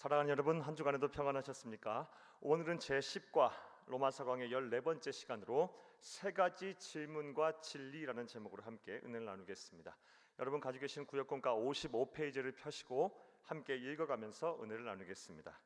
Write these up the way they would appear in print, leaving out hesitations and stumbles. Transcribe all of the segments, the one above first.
사랑하는 여러분, 한 주간에도 평안하셨습니까? 오늘은 제10과 로마서강의 14번째 시간으로 세 가지 질문과 진리라는 제목으로 함께 은혜를 나누겠습니다. 여러분 가지고 계신 구역본가 55페이지를 펴시고 함께 읽어가면서 은혜를 나누겠습니다.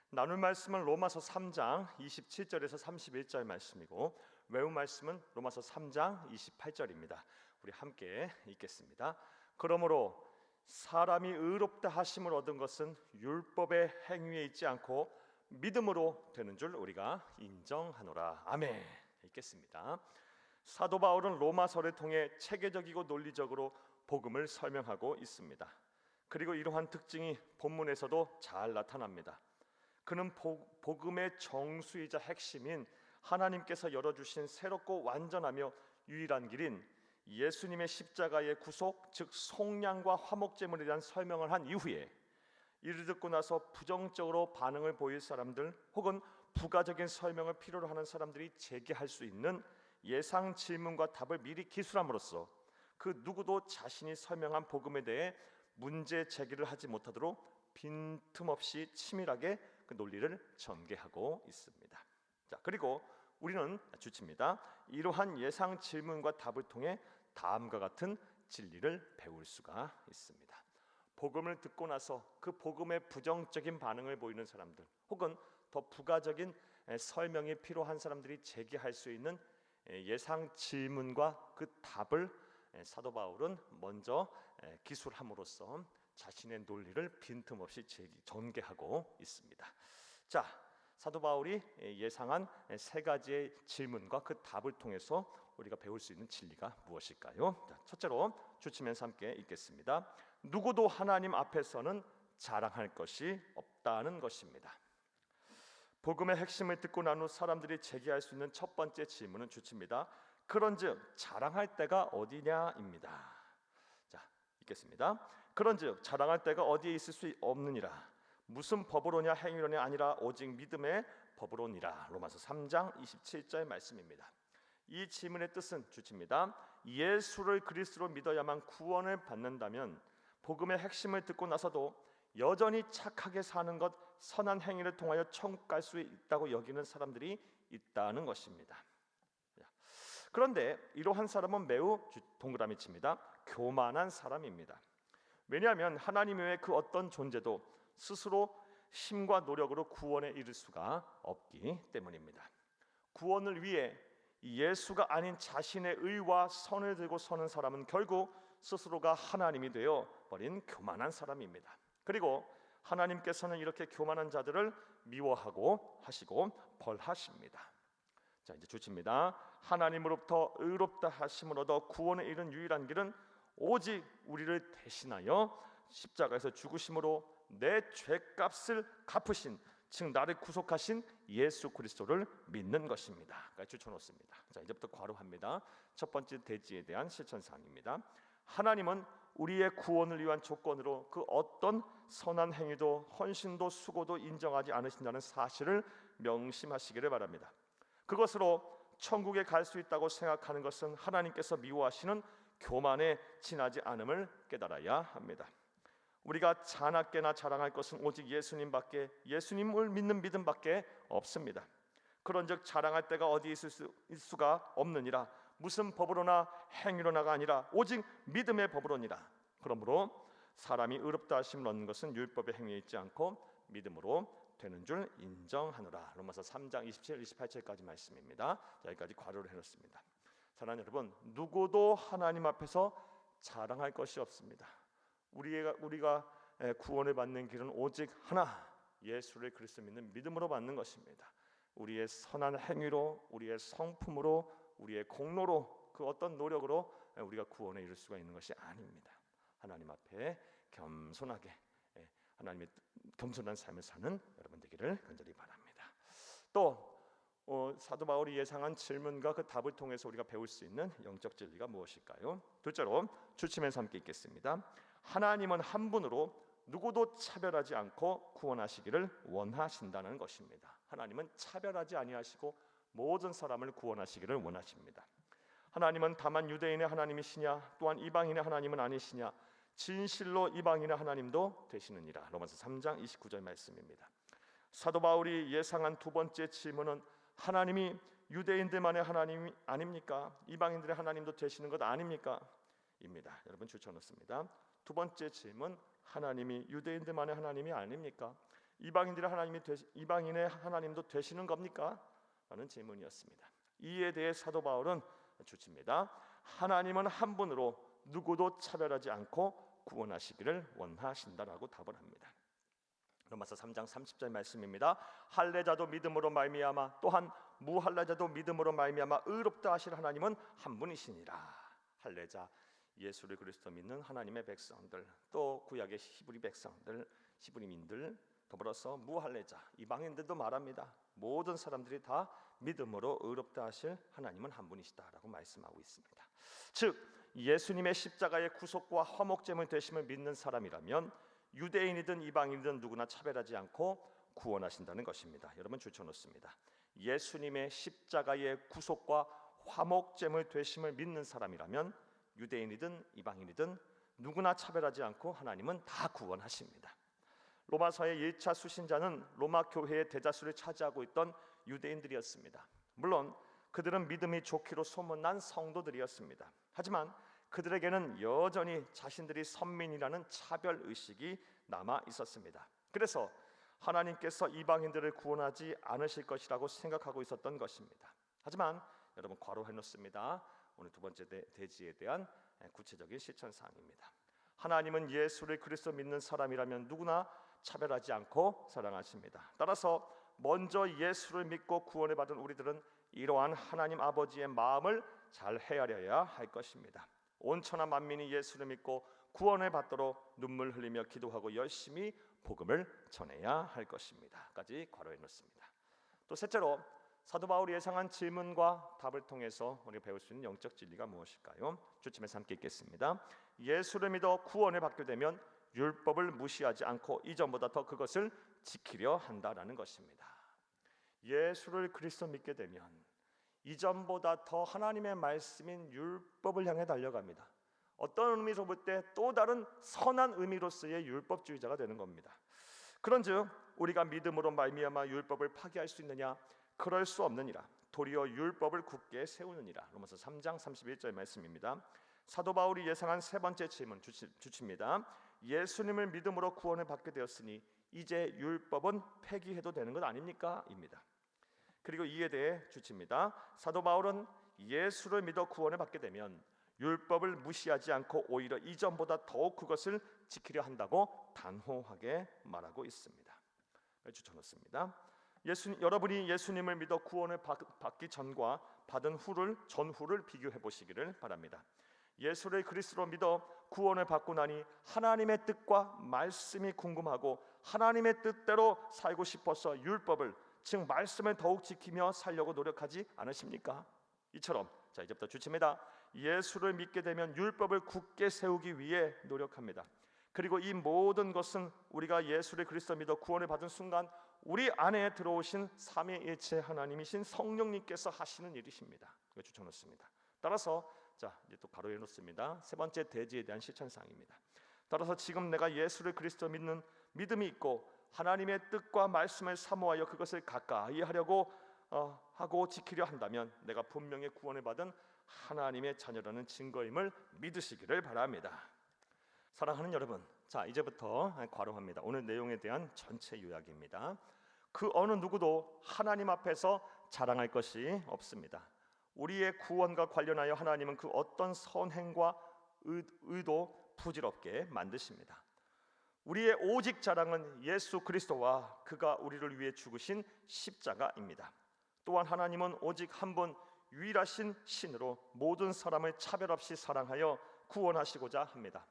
나눌 말씀은 로마서 3장 27절에서 31절 말씀이고 외운 말씀은 로마서 3장 28절입니다. 우리 함께 읽겠습니다. 그러므로 사람이 의롭다 하심을 얻은 것은 율법의 행위에 있지 않고 믿음으로 되는 줄 우리가 인정하노라. 아멘. 읽겠습니다. 사도 바울은 로마서를 통해 체계적이고 논리적으로 복음을 설명하고 있습니다. 그리고 이러한 특징이 본문에서도 잘 나타납니다. 그는 복음의 정수이자 핵심인 하나님께서 열어주신 새롭고 완전하며 유일한 길인 예수님의 십자가의 구속, 즉 속량과 화목제물에 대한 설명을 한 이후에 이를 듣고 나서 부정적으로 반응을 보일 사람들 혹은 부가적인 설명을 필요로 하는 사람들이 제기할 수 있는 예상 질문과 답을 미리 기술함으로써 그 누구도 자신이 설명한 복음에 대해 문제 제기를 하지 못하도록 빈틈없이 치밀하게 그 논리를 전개하고 있습니다. 자, 그리고 우리는 주칩니다. 이러한 예상 질문과 답을 통해 다음과 같은 진리를 배울 수가 있습니다. 복음을 듣고 나서 그 복음의 부정적인 반응을 보이는 사람들 혹은 더 부가적인 설명이 필요한 사람들이 제기할 수 있는 예상 질문과 그 답을 사도 바울은 먼저 기술함으로써 자신의 논리를 빈틈없이 전개하고 있습니다. 자, 사도 바울이 예상한 세 가지의 질문과 그 답을 통해서 우리가 배울 수 있는 진리가 무엇일까요? 자, 첫째로 주치면서 함께 읽겠습니다. 누구도 하나님 앞에서는 자랑할 것이 없다는 것입니다. 복음의 핵심을 듣고 난 후 사람들이 제기할 수 있는 첫 번째 질문은 주치입니다. 그런즉 자랑할 때가 어디냐입니다. 자, 읽겠습니다. 그런즉 자랑할 때가 어디에 있을 수 없느니라. 무슨 법으로냐 행위로냐 아니라 오직 믿음의 법으로니라. 로마서 3장 27절 말씀입니다. 이 질문의 뜻은 주치입니다. 예수를 그리스도로 믿어야만 구원을 받는다면 복음의 핵심을 듣고 나서도 여전히 착하게 사는 것, 선한 행위를 통하여 천국 갈 수 있다고 여기는 사람들이 있다는 것입니다. 그런데 이러한 사람은 매우 동그라미 칩니다. 교만한 사람입니다. 왜냐하면 하나님 외에 그 어떤 존재도 스스로 힘과 노력으로 구원에 이를 수가 없기 때문입니다. 구원을 위해 예수가 아닌 자신의 의와 선을 들고 서는 사람은 결국 스스로가 하나님이 되어 버린 교만한 사람입니다. 그리고 하나님께서는 이렇게 교만한 자들을 미워하고 하시고 벌하십니다. 자, 이제 주칩니다. 하나님으로부터 의롭다 하심을 얻어 구원에 이른 유일한 길은 오직 우리를 대신하여 십자가에서 죽으심으로 내 죄값을 갚으신, 즉 나를 구속하신 예수 그리스도를 믿는 것입니다. 추천놓습니다. 자, 이제부터 괄호합니다. 첫 번째 대지에 대한 실천사항입니다. 하나님은 우리의 구원을 위한 조건으로 그 어떤 선한 행위도 헌신도 수고도 인정하지 않으신다는 사실을 명심하시기를 바랍니다. 그것으로 천국에 갈 수 있다고 생각하는 것은 하나님께서 미워하시는 교만에 지나지 않음을 깨달아야 합니다. 우리가 자나깨나 자랑할 것은 오직 예수님밖에, 예수님을 믿는 믿음밖에 없습니다. 그런즉 자랑할 때가 어디 있을 수가 없느니라. 무슨 법으로나 행위로나가 아니라 오직 믿음의 법으로니라. 그러므로 사람이 의롭다 하심을 얻는 것은 율법의 행위에 있지 않고 믿음으로 되는 줄 인정하노라. 로마서 3장 27, 28절까지 말씀입니다. 자, 여기까지 괄호를 해놓습니다. 사랑하는 여러분, 누구도 하나님 앞에서 자랑할 것이 없습니다. 우리가 구원을 받는 길은 오직 하나, 예수를 그리스도 믿는 믿음으로 받는 것입니다. 우리의 선한 행위로, 우리의 성품으로, 우리의 공로로, 그 어떤 노력으로 우리가 구원에 이를 수가 있는 것이 아닙니다. 하나님 앞에 겸손하게 하나님의 겸손한 삶을 사는 여러분 되기를 간절히 바랍니다. 또 사도 바울이 예상한 질문과 그 답을 통해서 우리가 배울 수 있는 영적 진리가 무엇일까요? 둘째로 주치면서 함께 읽겠습니다. 하나님은 한 분으로 누구도 차별하지 않고 구원하시기를 원하신다는 것입니다. 하나님은 차별하지 아니하시고 모든 사람을 구원하시기를 원하십니다. 하나님은 다만 유대인의 하나님이시냐 또한 이방인의 하나님은 아니시냐, 진실로 이방인의 하나님도 되시느니라. 로마서 3장 29절 말씀입니다. 사도 바울이 예상한 두 번째 질문은 하나님이 유대인들만의 하나님 아닙니까? 이방인들의 하나님도 되시는 것 아닙니까? 입니다. 여러분 줄쳐놓습니다. 두 번째 질문, 하나님이 유대인들만의 하나님이 아닙니까? 이방인의 하나님도 되시는 겁니까? 라는 질문이었습니다. 이에 대해 사도 바울은 주칩니다. 하나님은 한 분으로 누구도 차별하지 않고 구원하시기를 원하신다라고 답을 합니다. 로마서 3장 30절 말씀입니다. 할례자도 믿음으로 말미암아 또한 무할례자도 믿음으로 말미암아 의롭다 하실 하나님은 한 분이시니라. 할례자, 예수를 그리스도 믿는 하나님의 백성들, 또 구약의 히브리 백성들, 히브리민들, 더불어서 무할례자, 이방인들도 말합니다. 모든 사람들이 다 믿음으로 의롭다 하실 하나님은 한 분이시다라고 말씀하고 있습니다. 즉 예수님의 십자가의 구속과 화목제물 되심을 믿는 사람이라면 유대인이든 이방인이든 누구나 차별하지 않고 구원하신다는 것입니다. 여러분 줄쳐놓습니다. 예수님의 십자가의 구속과 화목제물 되심을 믿는 사람이라면 유대인이든 이방인이든 누구나 차별하지 않고 하나님은 다 구원하십니다. 로마서의 1차 수신자는 로마 교회의 대다수를 차지하고 있던 유대인들이었습니다. 물론 그들은 믿음이 좋기로 소문난 성도들이었습니다. 하지만 그들에게는 여전히 자신들이 선민이라는 차별의식이 남아 있었습니다. 그래서 하나님께서 이방인들을 구원하지 않으실 것이라고 생각하고 있었던 것입니다. 하지만 여러분 괄호해 놓습니다. 오늘 두 번째 대지에 대한 구체적인 실천사항입니다. 하나님은 예수를 그리스도 믿는 사람이라면 누구나 차별하지 않고 사랑하십니다. 따라서 먼저 예수를 믿고 구원을 받은 우리들은 이러한 하나님 아버지의 마음을 잘 헤아려야 할 것입니다. 온 천하 만민이 예수를 믿고 구원을 받도록 눈물 흘리며 기도하고 열심히 복음을 전해야 할 것입니다. 까지 괄호해 놓습니다. 또 셋째로 사도 바울이 예상한 질문과 답을 통해서 우리가 배울 수 있는 영적 진리가 무엇일까요? 주침에서 함께 읽겠습니다. 예수를 믿어 구원을 받게 되면 율법을 무시하지 않고 이전보다 더 그것을 지키려 한다라는 것입니다. 예수를 그리스도 믿게 되면 이전보다 더 하나님의 말씀인 율법을 향해 달려갑니다. 어떤 의미로 볼 때 또 다른 선한 의미로서의 율법주의자가 되는 겁니다. 그런즉 우리가 믿음으로 말미암아 율법을 파기할 수 있느냐? 그럴 수 없느니라. 도리어 율법을 굳게 세우느니라. 로마서 3장 31절 말씀입니다. 사도 바울이 예상한 세 번째 질문 주칩니다. 예수님을 믿음으로 구원을 받게 되었으니 이제 율법은 폐기해도 되는 것 아닙니까? 입니다. 그리고 이에 대해 주칩니다. 사도 바울은 예수를 믿어 구원을 받게 되면 율법을 무시하지 않고 오히려 이전보다 더욱 그것을 지키려 한다고 단호하게 말하고 있습니다. 주쳐놓습니다. 여러분이 예수님을 믿어 구원을 받기 전과 받은 전후를 비교해 보시기를 바랍니다. 예수를 그리스도로 믿어 구원을 받고 나니 하나님의 뜻과 말씀이 궁금하고 하나님의 뜻대로 살고 싶어서 율법을, 즉 말씀을 더욱 지키며 살려고 노력하지 않으십니까? 이처럼 자 이제부터 주칩니다. 예수를 믿게 되면 율법을 굳게 세우기 위해 노력합니다. 그리고 이 모든 것은 우리가 예수를 그리스도 믿어 구원을 받은 순간 우리 안에 들어오신 삼위일체 하나님이신 성령님께서 하시는 일이십니다. 이거 주쳐놓습니다. 따라서 자 이제 또 바로 해놓습니다. 세 번째 대지에 대한 실천사항입니다. 따라서 지금 내가 예수를 그리스도 믿는 믿음이 있고 하나님의 뜻과 말씀을 사모하여 그것을 가까이 하려고 하고 지키려 한다면 내가 분명히 구원을 받은 하나님의 자녀라는 증거임을 믿으시기를 바랍니다. 사랑하는 여러분, 자 이제부터 괄호합니다. 오늘 내용에 대한 전체 요약입니다. 그 어느 누구도 하나님 앞에서 자랑할 것이 없습니다. 우리의 구원과 관련하여 하나님은 그 어떤 선행과 의도 부질없게 만드십니다. 우리의 오직 자랑은 예수 그리스도와 그가 우리를 위해 죽으신 십자가입니다. 또한 하나님은 오직 한 분 유일하신 신으로 모든 사람을 차별 없이 사랑하여 구원하시고자 합니다.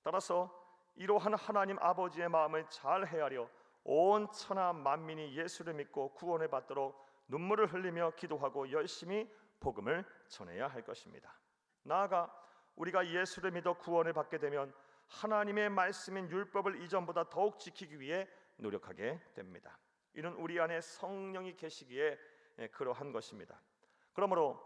따라서 이러한 하나님 아버지의 마음을 잘 헤아려 온 천하 만민이 예수를 믿고 구원을 받도록 눈물을 흘리며 기도하고 열심히 복음을 전해야 할 것입니다. 나아가 우리가 예수를 믿어 구원을 받게 되면 하나님의 말씀인 율법을 이전보다 더욱 지키기 위해 노력하게 됩니다. 이는 우리 안에 성령이 계시기에 그러한 것입니다. 그러므로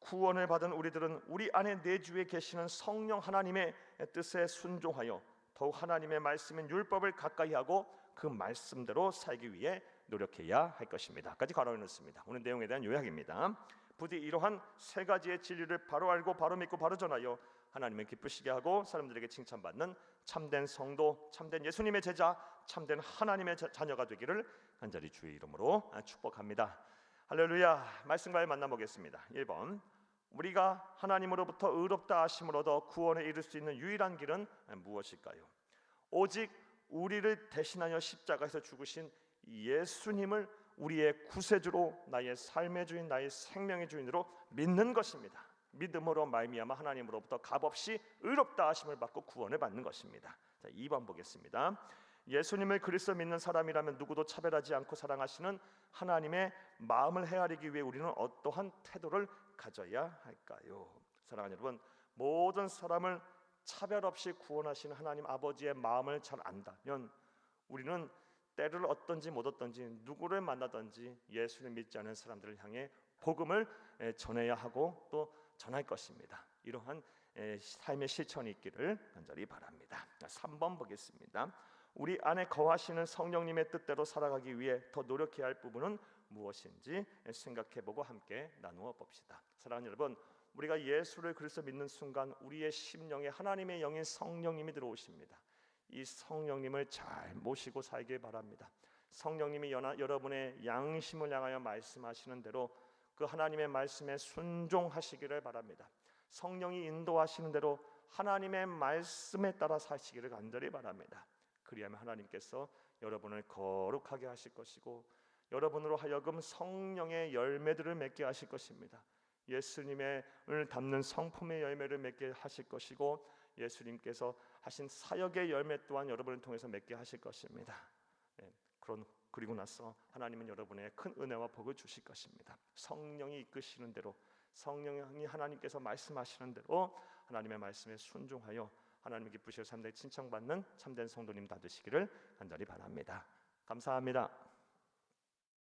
구원을 받은 우리들은 우리 안에 내주에 계시는 성령 하나님의 뜻에 순종하여 더욱 하나님의 말씀인 율법을 가까이 하고 그 말씀대로 살기 위해 노력해야 할 것입니다. 까지 괄호해 놓습니다. 오늘 내용에 대한 요약입니다. 부디 이러한 세 가지의 진리를 바로 알고 바로 믿고 바로 전하여 하나님을 기쁘시게 하고 사람들에게 칭찬받는 참된 성도, 참된 예수님의 제자, 참된 하나님의 자녀가 되기를 간절히 주의 이름으로 축복합니다. 할렐루야. 말씀과의 만나보겠습니다. 1번, 우리가 하나님으로부터 의롭다 하심을 얻어 구원에 이를 수 있는 유일한 길은 무엇일까요? 오직 우리를 대신하여 십자가에서 죽으신 예수님을 우리의 구세주로, 나의 삶의 주인, 나의 생명의 주인으로 믿는 것입니다. 믿음으로 말미암아 하나님으로부터 값없이 의롭다 하심을 받고 구원을 받는 것입니다. 자, 2번 보겠습니다. 예수님을 그리스도 믿는 사람이라면 누구도 차별하지 않고 사랑하시는 하나님의 마음을 헤아리기 위해 우리는 어떠한 태도를 가져야 할까요? 사랑하는 여러분, 모든 사람을 차별 없이 구원하시는 하나님 아버지의 마음을 잘 안다면 우리는 때를 얻든지 못 얻든지 누구를 만나든지 예수를 믿지 않은 사람들을 향해 복음을 전해야 하고 또 전할 것입니다. 이러한 삶의 실천이 있기를 간절히 바랍니다. 3번 보겠습니다. 우리 안에 거하시는 성령님의 뜻대로 살아가기 위해 더 노력해야 할 부분은 무엇인지 생각해보고 함께 나누어 봅시다. 사랑하는 여러분, 우리가 예수를 그리스도 믿는 순간 우리의 심령에 하나님의 영인 성령님이 들어오십니다. 이 성령님을 잘 모시고 살길 바랍니다. 성령님이 여러분의 양심을 향하여 말씀하시는 대로 그 하나님의 말씀에 순종하시기를 바랍니다. 성령이 인도하시는 대로 하나님의 말씀에 따라 사시기를 간절히 바랍니다. 그리하면 하나님께서 여러분을 거룩하게 하실 것이고 여러분으로 하여금 성령의 열매들을 맺게 하실 것입니다. 예수님을 담는 성품의 열매를 맺게 하실 것이고 예수님께서 하신 사역의 열매 또한 여러분을 통해서 맺게 하실 것입니다. 그리고 나서 하나님은 여러분의 큰 은혜와 복을 주실 것입니다. 성령이 이끄시는 대로, 성령이 하나님께서 말씀하시는 대로 하나님의 말씀에 순종하여 하나님 기쁘시고 삶에 칭찬받는 참된 성도님 다 되시기를 간절히 바랍니다. 감사합니다.